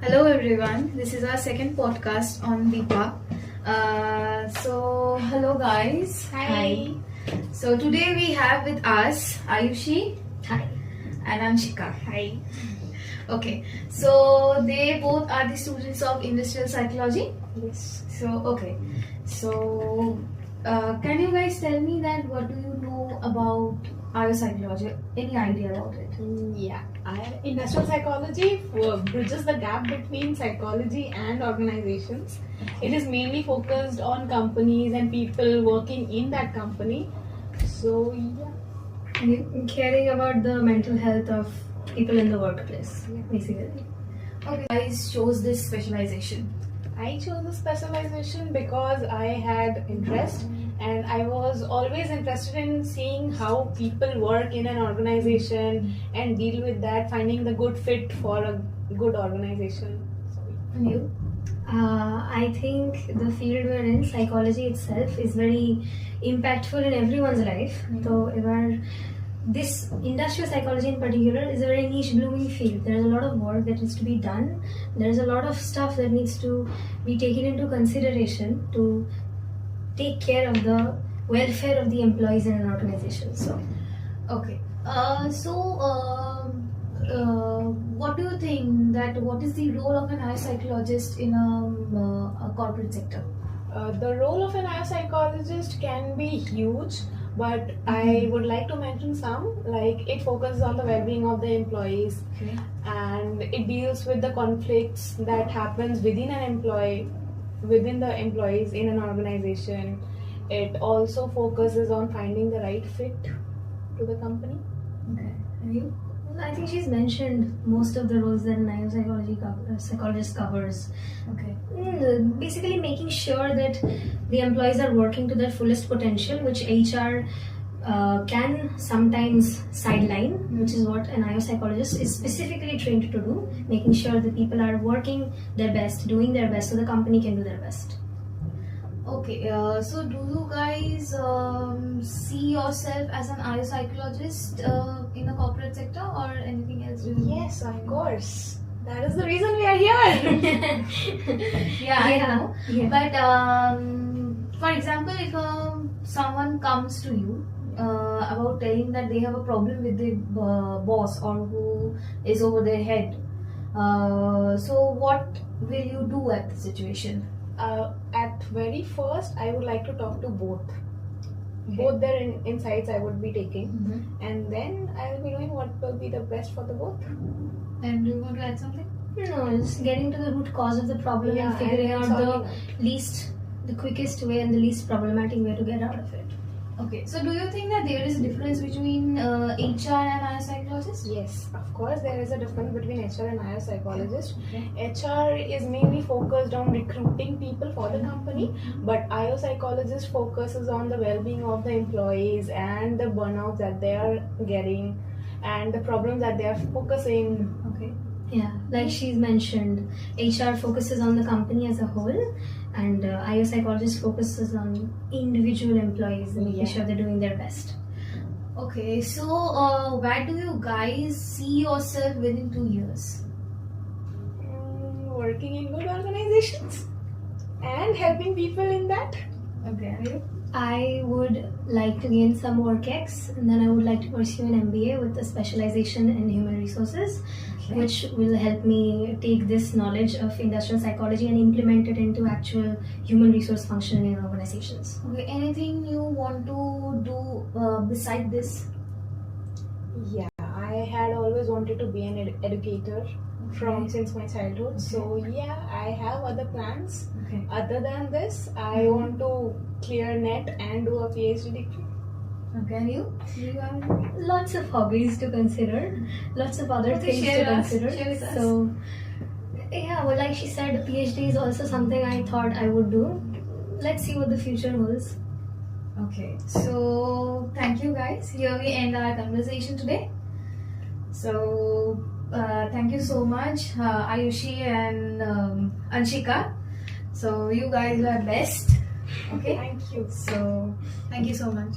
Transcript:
Hello everyone, this is our second podcast on Deepa. Hello guys. Hi. So today we have with us Ayushi. Hi. And Anshika. Hi. Okay, so they both are the students of industrial psychology. Yes. Can you guys tell me that what do you know about psychology? Any idea about it? Yeah. Industrial psychology bridges the gap between psychology and organizations. It is mainly focused on companies and people working in that company. So, yeah. And caring about the mental health of people in the workplace, basically. Okay, guys chose this specialization. I chose the specialization because I had interest and I was always interested in seeing how people work in an organization and deal with that, finding the good fit for a good organization. And you? I think the field we're in, psychology itself, is very impactful in everyone's life. So, this industrial psychology in particular is a very niche blooming field. There's a lot of work that needs to be done. There's a lot of stuff that needs to be taken into consideration to take care of the welfare of the employees in an organization. So, okay. What do you think that what is the role of an psychologist in a corporate sector? The role of an psychologist can be huge, but I would like to mention some, like it focuses on the well-being of the employees, and it deals with the conflicts that happens within the employees in an organization. It also focuses on finding the right fit to the company. Okay. And you? I think she's mentioned most of the roles that an psychologist covers. Okay. Basically making sure that the employees are working to their fullest potential, which HR can sometimes sideline, which is what an psychologist is specifically trained to do, making sure that people are working their best, doing their best so the company can do their best. Okay, so do you guys see yourself as an psychologist in the corporate sector or anything else? Yes, of course. That is the reason we are here. I know. Yeah. But for example, if someone comes to you about telling that they have a problem with the boss or who is over their head, so what will you do at the situation? At very first, I would like to talk to both. Both their insights I would be taking, and then I will be doing what will be the best for the both. And do you want to add something? No, just getting to the root cause of the problem and figuring out the quickest way and the least problematic way to get out of it. Okay, so do you think that there is a difference between HR and psychologist? Yes, of course there is a difference between HR and psychologist. HR is mainly focused on recruiting people for the company, but psychologist focuses on the well-being of the employees and the burnout that they are getting and the problems that they are focusing. Okay. Yeah, like she's mentioned, HR focuses on the company as a whole, and psychologist focuses on individual employees and making sure they're doing their best. Okay, so where do you guys see yourself within 2 years? Working in good organizations and helping people in that. Okay. I would like to gain some work X, and then I would like to pursue an MBA with a specialization in human resources, which will help me take this knowledge of industrial psychology and implement it into actual human resource functioning in organizations. Okay, anything you want to do beside this? Yeah, I had always wanted to be an educator since my childhood. So yeah, I have other plans. Other than this, I want to clear NET and do a PhD degree. Okay, and you? Do you have lots of hobbies to consider, lots of other things to consider. Share with us. So yeah, well, like she said, PhD is also something I thought I would do. Let's see what the future holds. Okay, so thank you guys. Here we end our conversation today. So thank you so much, Ayushi and Anshika. So you guys are best. Okay. Thank you. So thank you so much.